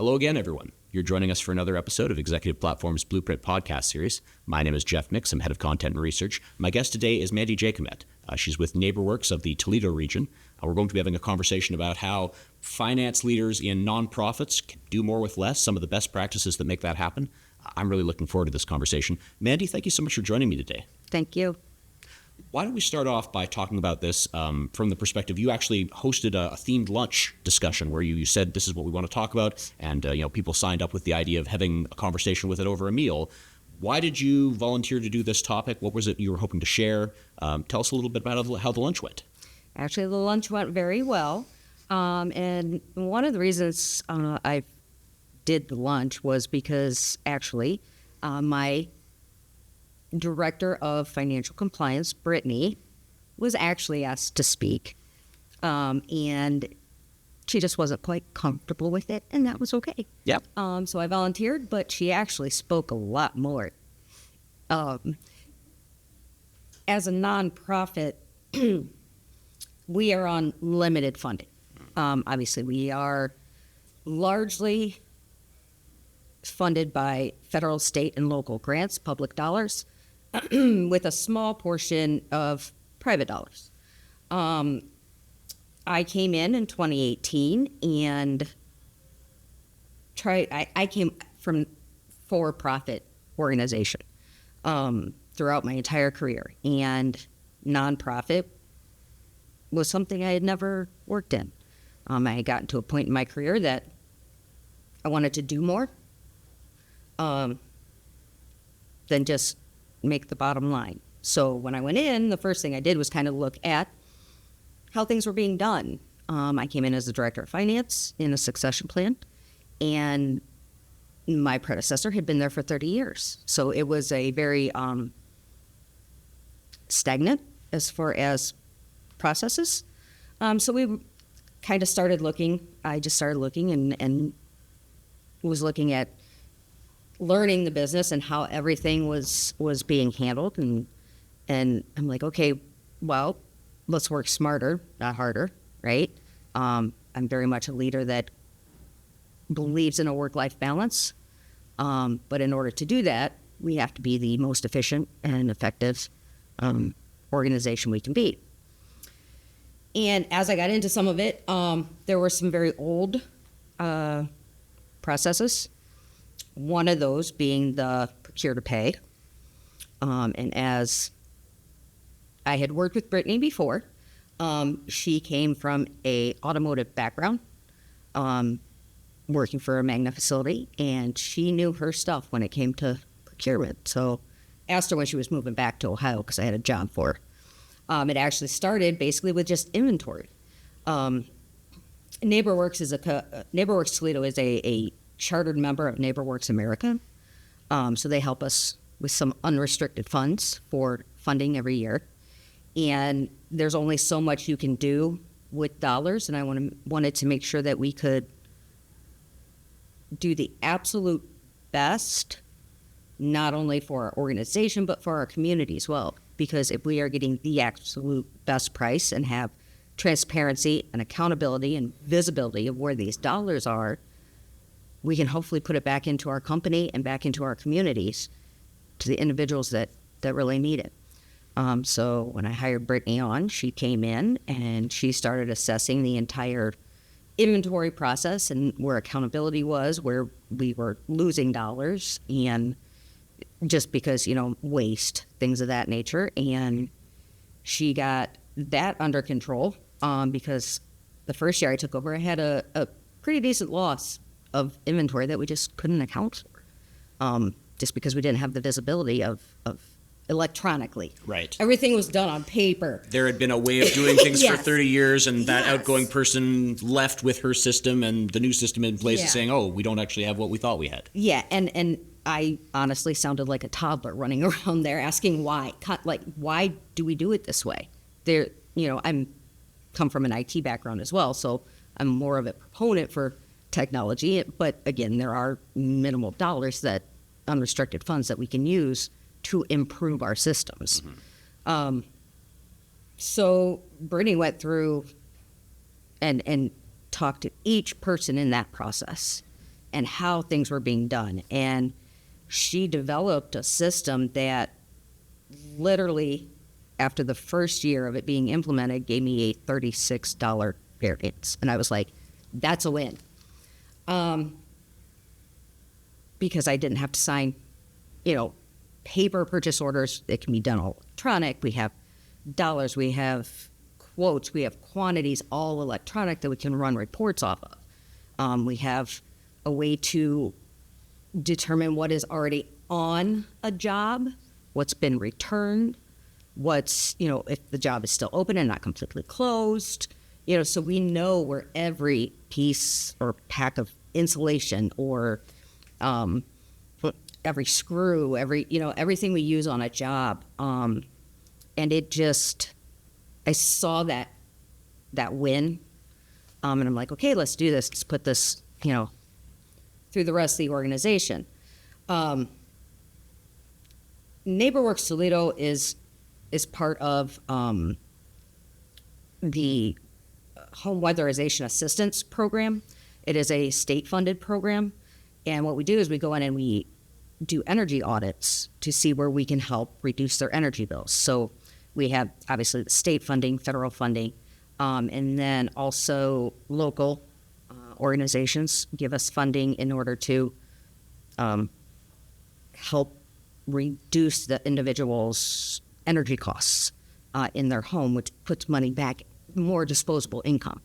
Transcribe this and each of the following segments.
Hello again, everyone. You're joining us for another episode of Executive Platform's Blueprint podcast series. My name is Jeff Mix. I'm head of content and research. My guest today is Mandy Jacomet. She's with NeighborWorks of the Toledo region. We're going to be having a conversation about how finance leaders in nonprofits can do more with less, some of the best practices that make that happen. I'm really looking forward to this conversation. Mandy, thank you so much for joining me today. Thank you. Why don't we start off by talking about this from the perspective, you actually hosted a themed lunch discussion where you said this is what we want to talk about, and people signed up with the idea of having a conversation with it over a meal. Why did you volunteer to do this topic? What was it you were hoping to share? Tell us a little bit about how the lunch went. Actually, the lunch went very well, and one of the reasons I did the lunch was because actually my Director of Financial Compliance, Brittany, was actually asked to speak, and she just wasn't quite comfortable with it, and that was okay. Yep. So I volunteered, but she actually spoke a lot more. As a nonprofit, we are on limited funding. Obviously, we are largely funded by federal, state, and local grants, public dollars, with a small portion of private dollars. I came in 2018 and I came from for-profit organization throughout my entire career, and nonprofit was something I had never worked in. I had gotten to a point in my career that I wanted to do more than just make the bottom line. So when I went in, the first thing I did was kind of look at how things were being done. I came in as the director of finance in a succession plan, and my predecessor had been there for 30 years. So it was a very stagnant as far as processes. So we kind of started looking. I just started looking and was looking at learning the business and how everything was being handled, and I'm like, okay, well, let's work smarter, not harder, right? I'm very much a leader that believes in a work-life balance, but in order to do that, we have to be the most efficient and effective organization we can be. And as I got into some of it, there were some very old processes. One of those being the procure to pay. And as I had worked with Brittany before, she came from a automotive background, working for a Magna facility, and she knew her stuff when it came to procurement. So I asked her when she was moving back to Ohio, because I had a job for her. It actually started basically with just inventory. NeighborWorks Toledo is a chartered member of NeighborWorks America. So they help us with some unrestricted funds for funding every year. And there's only so much you can do with dollars, and I wanted to make sure that we could do the absolute best, not only for our organization, but for our community as well. Because if we are getting the absolute best price and have transparency and accountability and visibility of where these dollars are, we can hopefully put it back into our company and back into our communities to the individuals that really need it. So when I hired Brittany on, she came in and she started assessing the entire inventory process and where accountability was, where we were losing dollars, and just because, waste, things of that nature. And she got that under control because the first year I took over, I had a pretty decent loss of inventory that we just couldn't account for, just because we didn't have the visibility of electronically. Right. Everything was done on paper. There had been a way of doing things Yes. for 30 years, and that Yes. outgoing person left with her system, and the new system in place is saying, oh, we don't actually have what we thought we had. Yeah, and I honestly sounded like a toddler running around there asking why. Why do we do it this way? I'm come from an IT background as well, so I'm more of a proponent for technology, but again, there are minimal dollars, that unrestricted funds that we can use to improve our systems. Mm-hmm. So Brittany went through and talked to each person in that process and how things were being done. And she developed a system that literally, after the first year of it being implemented, gave me a $36 variance. And I was like, that's a win. Because I didn't have to sign, paper purchase orders. It can be done all electronic. We have dollars, we have quotes, we have quantities, all electronic that we can run reports off of. We have a way to determine what is already on a job, what's been returned, what's, if the job is still open and not completely closed, so we know where every piece or pack of insulation or every screw, everything we use on a job. And it just, I saw that win. And I'm like, okay, let's do this. Let's put this, through the rest of the organization. NeighborWorks Toledo is part of the Home Weatherization Assistance Program. It is a state-funded program. And what we do is we go in and we do energy audits to see where we can help reduce their energy bills. So we have, obviously, the state funding, federal funding, and then also local organizations give us funding in order to help reduce the individual's energy costs in their home, which puts money back, more disposable income.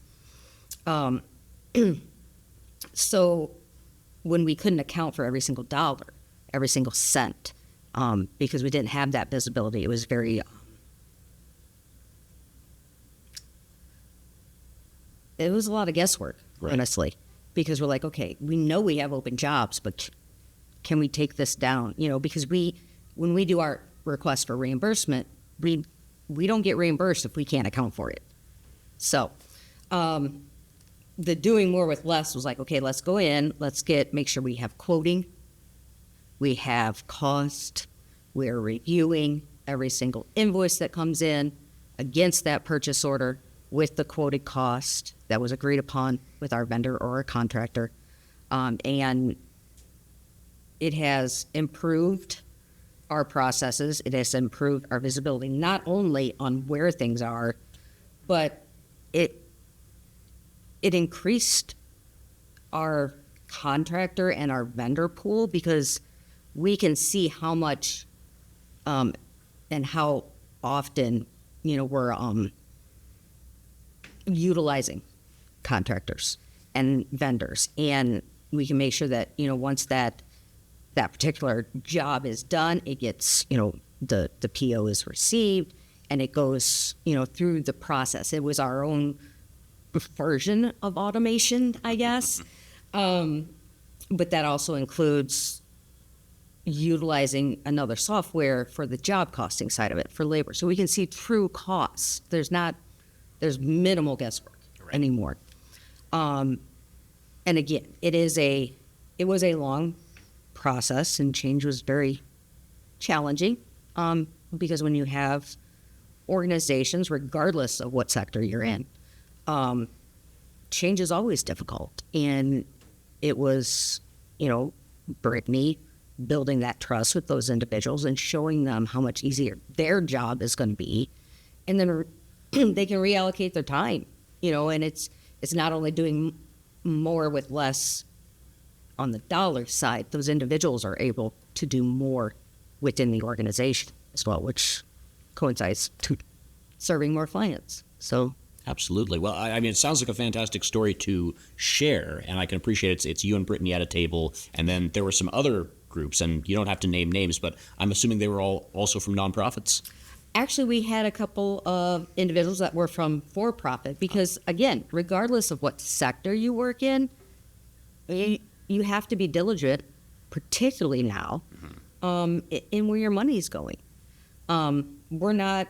So when we couldn't account for every single dollar, every single cent, because we didn't have that visibility, it was very... it was a lot of guesswork, right, honestly, because we're like, okay, we know we have open jobs, but can we take this down? Because when we do our request for reimbursement, we don't get reimbursed if we can't account for it. So the doing more with less was like, okay, let's go in, make sure we have quoting, we have cost, we're reviewing every single invoice that comes in against that purchase order with the quoted cost that was agreed upon with our vendor or our contractor. And it has improved our processes. It has improved our visibility, not only on where things are, but it increased our contractor and our vendor pool, because we can see how much and how often, we're utilizing contractors and vendors, and we can make sure that once that particular job is done, it gets the PO is received and it goes through the process. It was our own version of automation, I guess, but that also includes utilizing another software for the job costing side of it for labor, so we can see true costs. There's minimal guesswork anymore. And again, it was a long process, and change was very challenging, because when you have organizations, regardless of what sector you're in, change is always difficult. And it was, Brittany building that trust with those individuals and showing them how much easier their job is going to be, and then they can reallocate their time, and it's not only doing more with less on the dollar side. Those individuals are able to do more within the organization as well, which coincides to serving more clients. So absolutely. Well, I mean, it sounds like a fantastic story to share, and I can appreciate it's you and Brittany at a table, and then there were some other groups, and you don't have to name names, but I'm assuming they were all also from nonprofits? Actually, we had a couple of individuals that were from for-profit, because, again, regardless of what sector you work in, you have to be diligent, particularly now, in where your money is going. We're not,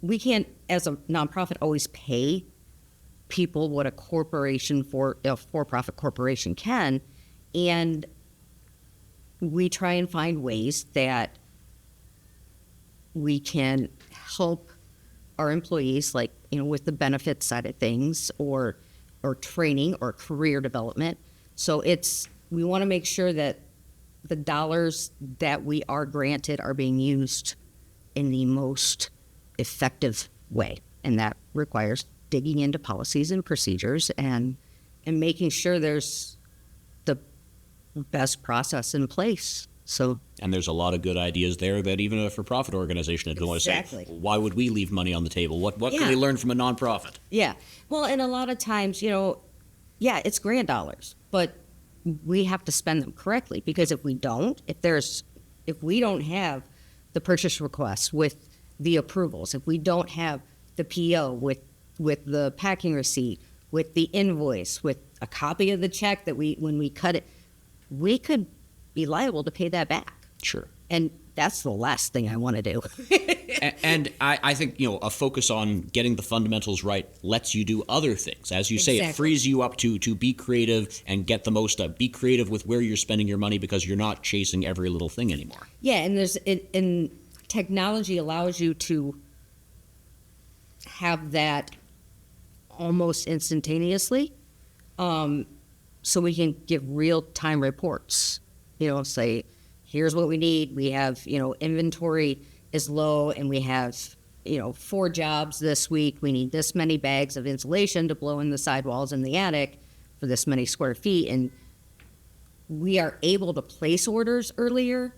we can't, as a nonprofit, always pay people what a for-profit corporation can, and we try and find ways that we can help our employees, like, with the benefits side of things, or training or career development. So we want to make sure that the dollars that we are granted are being used in the most effective way. And that requires digging into policies and procedures and making sure there's the best process in place. So, and there's a lot of good ideas there that even a for-profit organization would want to say, why would we leave money on the table? What can we learn from a nonprofit? Yeah. Well, and a lot of times, it's grant dollars, but we have to spend them correctly, because if we don't have the purchase requests with the approvals, if we don't have the PO with the packing receipt, with the invoice, with a copy of the check that when we cut it, we could be liable to pay that back. Sure. And that's the last thing I want to do. and I think, a focus on getting the fundamentals right lets you do other things. As you say, it frees you up to be creative and get the most, be creative with where you're spending your money, because you're not chasing every little thing anymore. Yeah, and technology allows you to have that almost instantaneously, so we can give real-time reports. Say, here's what we need. We have, inventory is low, and we have, 4 jobs this week. We need this many bags of insulation to blow in the sidewalls in the attic for this many square feet. And we are able to place orders earlier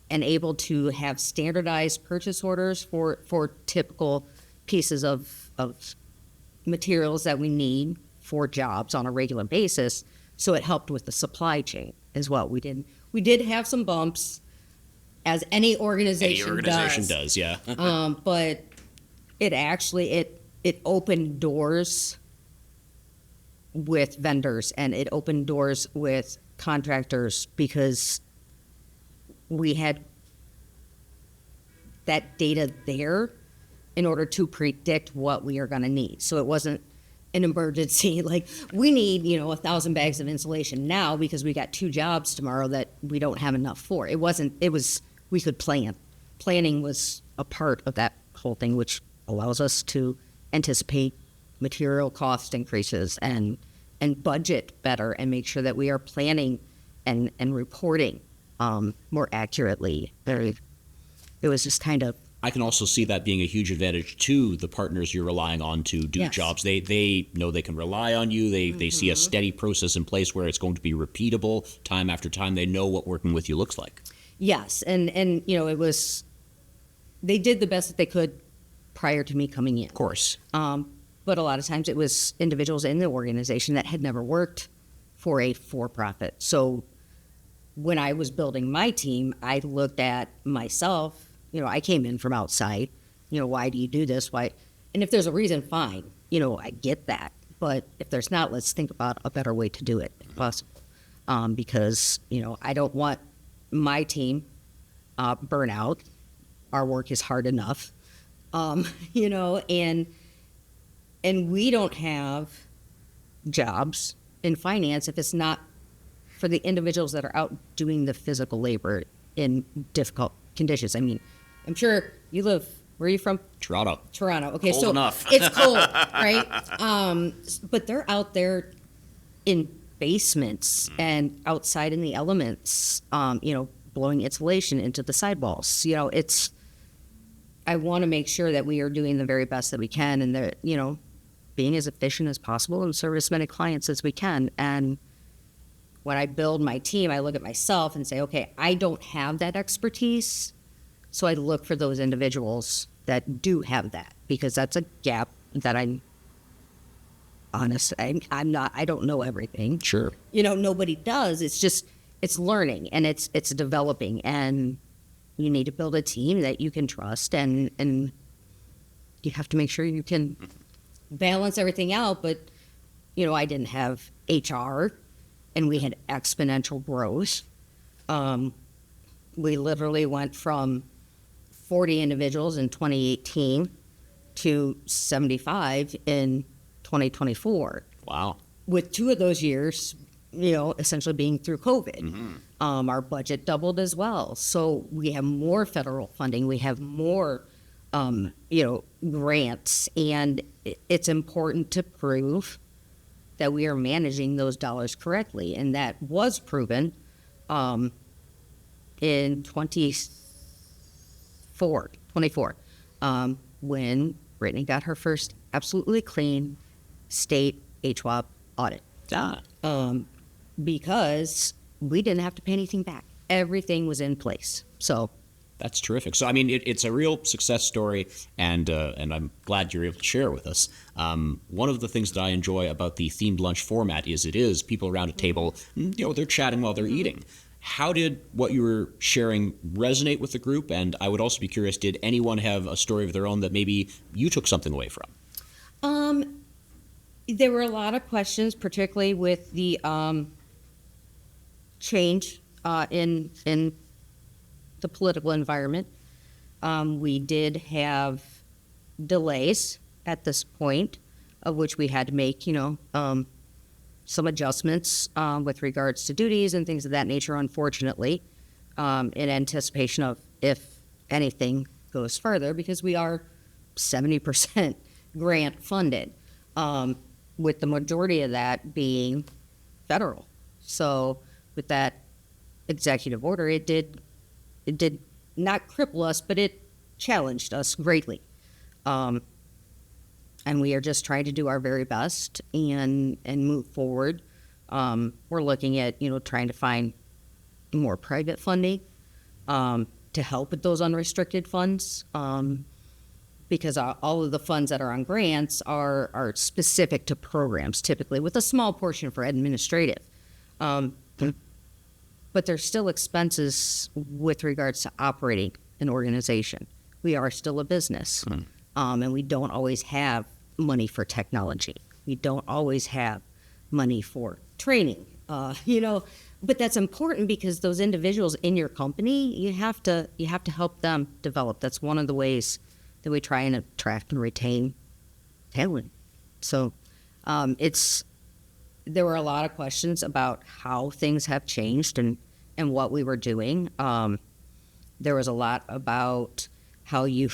and able to have standardized purchase orders for typical pieces of materials that we need for jobs on a regular basis. So it helped with the supply chain as well. We did have some bumps, as any organization does, yeah. But it actually it opened doors with vendors, and it opened doors with contractors, because we had that data there in order to predict what we are going to need. So it wasn't an emergency, like we need 1,000 bags of insulation now because we got 2 jobs tomorrow that we don't have enough for. It was we could plan. Planning was a part of that whole thing, which allows us to anticipate material cost increases and budget better, and make sure that we are planning and reporting more accurately. It was just kind of. I can also see that being a huge advantage to the partners you're relying on to do jobs. They know they can rely on you. They see a steady process in place where it's going to be repeatable time after time. They know what working with you looks like. Yes, and it was, they did the best that they could prior to me coming in. Of course. But a lot of times it was individuals in the organization that had never worked for a for-profit. So when I was building my team, I looked at myself. I came in from outside. Why do you do this? Why? And if there's a reason, fine. I get that. But if there's not, let's think about a better way to do it if possible. Because, I don't want my team burn out. Our work is hard enough. And we don't have jobs in finance if it's not for the individuals that are out doing the physical labor in difficult conditions. I mean, I'm sure you live, where are you from? Toronto. Okay, cold so enough. It's cold, right? But they're out there in basements and outside in the elements, blowing insulation into the sidewalls. I want to make sure that we are doing the very best that we can, and that, being as efficient as possible and serve as many clients as we can. And when I build my team, I look at myself and say, okay, I don't have that expertise. So I look for those individuals that do have that, because that's a gap that I'm honest. I don't know everything. Sure. Nobody does. It's learning, and it's developing, and you need to build a team that you can trust, and you have to make sure you can balance everything out. But, I didn't have HR, and we had exponential growth. We literally went from 40 individuals in 2018 to 75 in 2024. Wow. With 2 of those years, essentially being through COVID. Mm-hmm. Our budget doubled as well. So we have more federal funding. We have more, grants. And it's important to prove that we are managing those dollars correctly. And that was proven in 24, when Brittany got her first absolutely clean state HWAP audit. Because we didn't have to pay anything back. Everything was in place. So that's terrific. So, I mean, it's a real success story, and I'm glad you're able to share it with us. One of the things that I enjoy about the themed lunch format is people around a table, they're chatting while they're eating. How did what you were sharing resonate with the group? And I would also be curious, did anyone have a story of their own that maybe you took something away from? There were a lot of questions, particularly with the change in the political environment. We did have delays at this point, of which we had to make, some adjustments with regards to duties and things of that nature, unfortunately, in anticipation of if anything goes further, because we are 70% grant funded, with the majority of that being federal. So with that executive order, it did not cripple us, but it challenged us greatly. And we are just trying to do our very best and move forward. We're looking at, trying to find more private funding to help with those unrestricted funds, because all of the funds that are on grants are specific to programs, typically, with a small portion for administrative. But there's still expenses with regards to operating an organization. We are still a business, and we don't always have money for technology. We don't always have money for training, but that's important because those individuals in your company, you have to help them develop. That's one of the ways that we try and attract and retain talent. So there were a lot of questions about how things have changed and what we were doing. There was a lot about how you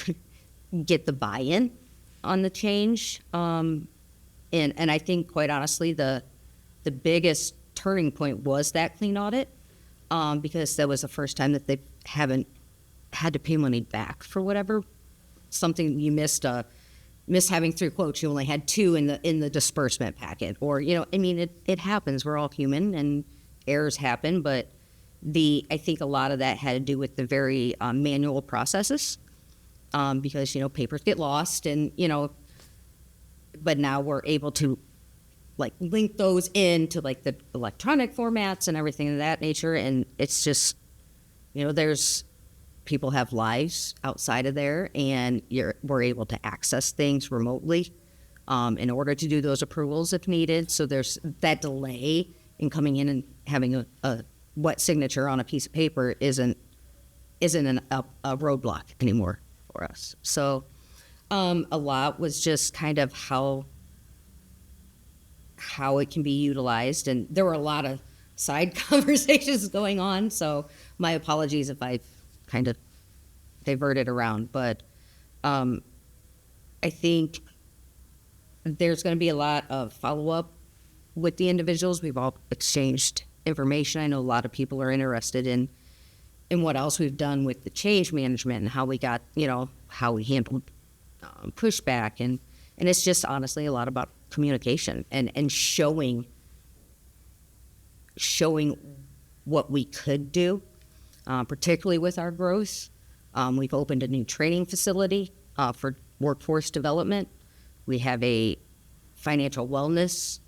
get the buy-in on the change. And I think, quite honestly, the biggest turning point was that clean audit, because that was the first time that they haven't had to pay money back for whatever, something you missed having 3 quotes. You only had 2 in the disbursement packet, or, it happens. We're all human and errors happen, but I think a lot of that had to do with the very manual processes, because, papers get lost and, but now we're able to link those into the electronic formats and everything of that nature. And it's just, there's people have lives outside of there, and we're able to access things remotely in order to do those approvals if needed. So there's that delay in coming in and having a wet signature on a piece of paper isn't a roadblock anymore for us. So a lot was just kind of how it can be utilized, and there were a lot of side conversations going on. So my apologies if I've kind of diverted around, but I think there's going to be a lot of follow-up with the individuals. We've all exchanged information. I know a lot of people are interested in what else we've done with the change management and how we got, how we handled pushback, and it's just honestly a lot about communication and showing what we could do, particularly with our growth. We've opened a new training facility for workforce development. We have a financial wellness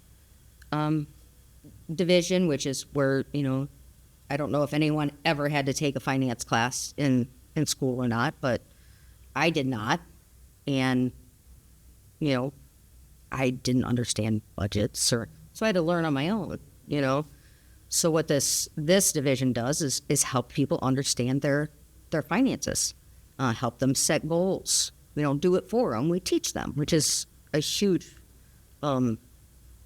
division, which is where, I don't know if anyone ever had to take a finance class in school or not, but I did not. And, I didn't understand budgets, so I had to learn on my own, So what this division does is help people understand their finances, help them set goals. We don't do it for them, we teach them, which is a huge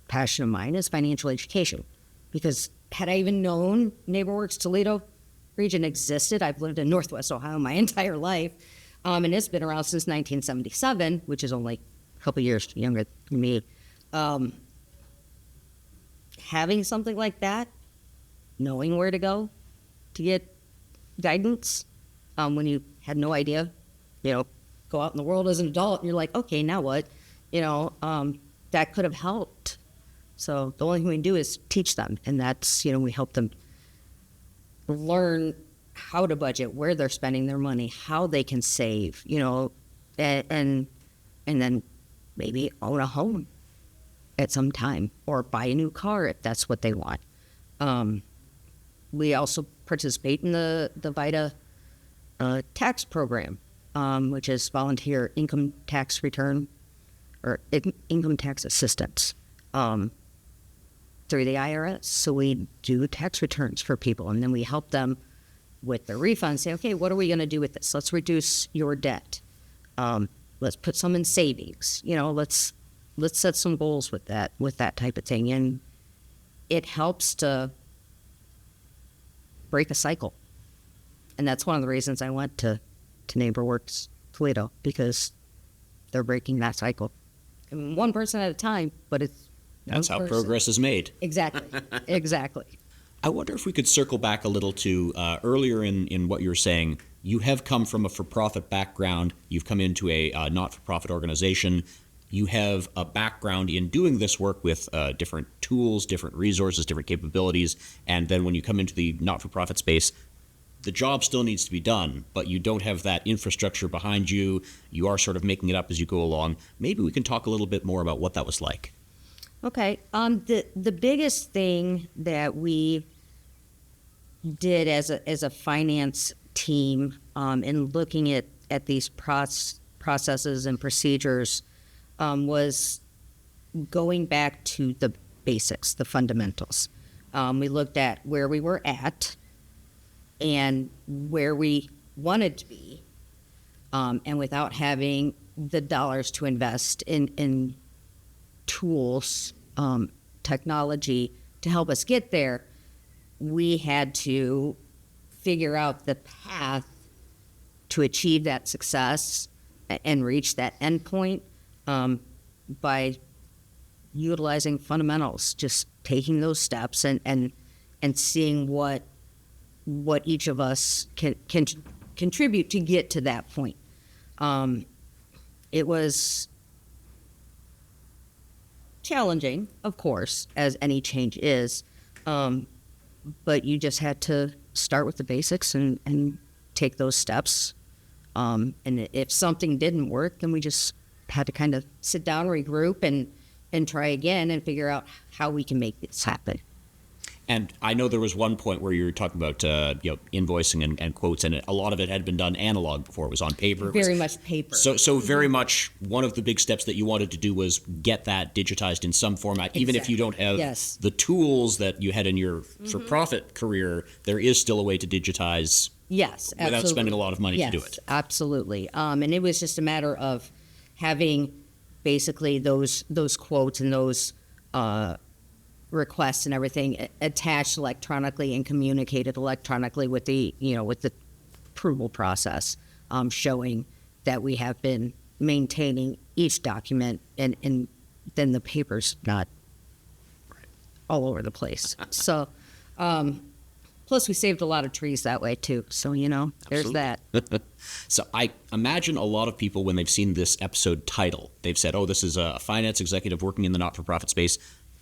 passion of mine, is financial education. Because had I even known NeighborWorks Toledo region existed, I've lived in Northwest Ohio my entire life, and it's been around since 1977, which is only a couple years younger than me. having something like that, knowing where to go to get guidance when you had no idea, go out in the world as an adult and you're like, okay, now what? That could have helped. So the only thing we can do is teach them. And that's, we help them learn how to budget, where they're spending their money, how they can save, and then maybe own a home at some time or buy a new car if that's what they want. We also participate in the VITA tax program, which is volunteer income tax return or income tax assistance through the IRS. So we do tax returns for people, and then we help them with the refund. Say, okay, what are we going to do with this? Let's reduce your debt. Let's put some in savings. Let's set some goals with that type of thing, and it helps to break a cycle. And that's one of the reasons I went to NeighborWorks Toledo, because they're breaking that cycle. I mean, one person at a time, but it's that's how progress is made. Exactly. I wonder if we could circle back a little to earlier in what you were saying. You have come from a for-profit background. You've come into a not-for-profit organization. You have a background in doing this work with different tools, different resources, different capabilities. And then when you come into the not-for-profit space, the job still needs to be done, but you don't have that infrastructure behind you. You are sort of making it up as you go along. Maybe we can talk a little bit more about what that was like. Okay. The biggest thing that we did as a finance team in looking at these processes and procedures was going back to the basics, the fundamentals. We looked at where we were at and where we wanted to be, and without having the dollars to invest in tools, technology to help us get there, we had to figure out the path to achieve that success and reach that end point by utilizing fundamentals, just taking those steps and seeing what each of us can contribute to get to that point. It was challenging, of course, as any change is, but you just had to start with the basics and take those steps. And if something didn't work, then we just had to kind of sit down, regroup, and try again and figure out how we can make this happen. And I know there was one point where you were talking about invoicing and quotes, and a lot of it had been done analog before. It was on paper. Very much paper. So very much one of the big steps that you wanted to do was get that digitized in some format. Exactly. Even if you don't have the tools that you had in your for-profit career, there is still a way to digitize without spending a lot of money to do it. Absolutely. And it was just a matter of having basically those quotes and those requests and everything attached electronically and communicated electronically with the approval process, showing that we have been maintaining each document and then the paper's not all over the place. So, plus we saved a lot of trees that way too. So, there's that. So I imagine a lot of people, when they've seen this episode title, they've said, oh, this is a finance executive working in the not-for-profit space.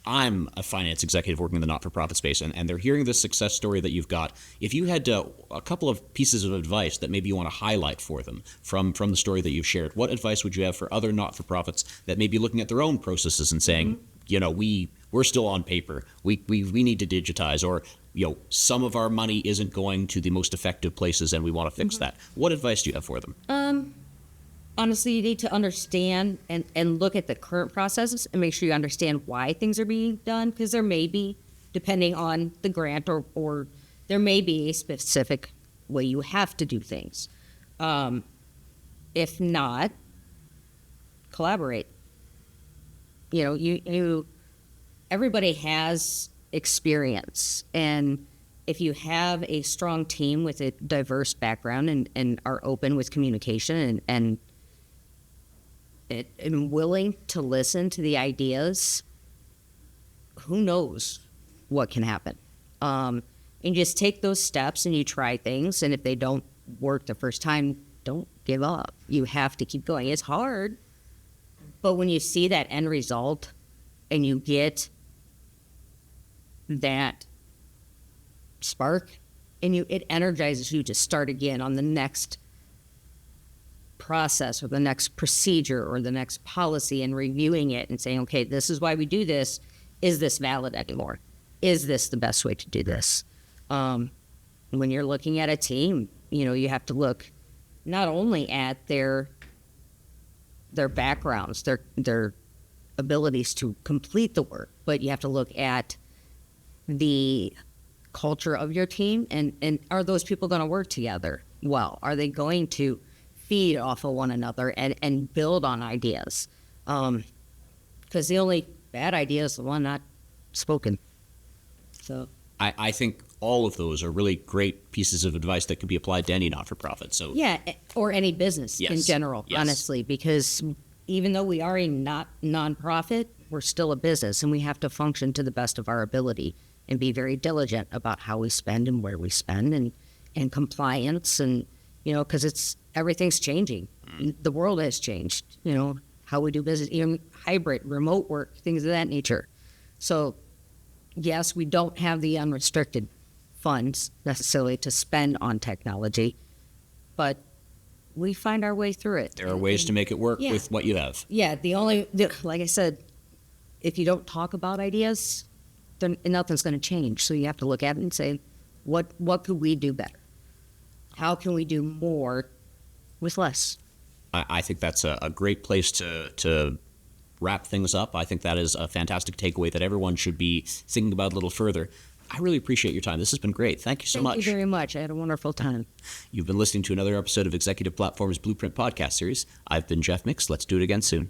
I'm a finance executive working in the not-for-profit space, and they're hearing this success story that you've got. If you had a couple of pieces of advice that maybe you want to highlight for them from the story that you've shared, what advice would you have for other not-for-profits that may be looking at their own processes and saying, we're still on paper, we need to digitize, or some of our money isn't going to the most effective places and we want to fix that? What advice do you have for them? Honestly, you need to understand and look at the current processes and make sure you understand why things are being done, because there may be, depending on the grant, or there may be a specific way you have to do things. If not, collaborate. Everybody has experience, and if you have a strong team with a diverse background and are open with communication and willing to listen to the ideas, who knows what can happen. And just take those steps and you try things. And if they don't work the first time, don't give up. You have to keep going. It's hard. But when you see that end result and you get that spark and it energizes you to start again on the next process or the next procedure or the next policy and reviewing it and saying, okay, this is why we do this. Is this valid anymore? Is this the best way to do this? When you're looking at a team, you have to look not only at their backgrounds, their abilities to complete the work, but you have to look at the culture of your team and are those people going to work together well? Are they going to feed off of one another and build on ideas? Because the only bad idea is the one not spoken. So I think all of those are really great pieces of advice that can be applied to any not-for-profit. So yeah, or any business in general, Yes. honestly, because even though we are a nonprofit, we're still a business, and we have to function to the best of our ability and be very diligent about how we spend and where we spend and compliance and, because everything's changing. The world has changed, how we do business, even hybrid, remote work, things of that nature. So yes, we don't have the unrestricted funds necessarily to spend on technology, but we find our way through it. There are ways to make it work with what you have. Yeah, like I said, if you don't talk about ideas, then nothing's going to change. So you have to look at it and say, what could we do better? How can we do more with less? I think that's a great place to wrap things up. I think that is a fantastic takeaway that everyone should be thinking about a little further. I really appreciate your time. This has been great. Thank you so much. Thank you very much. I had a wonderful time. You've been listening to another episode of Executive Platform's Blueprint podcast series. I've been Jeff Mix. Let's do it again soon.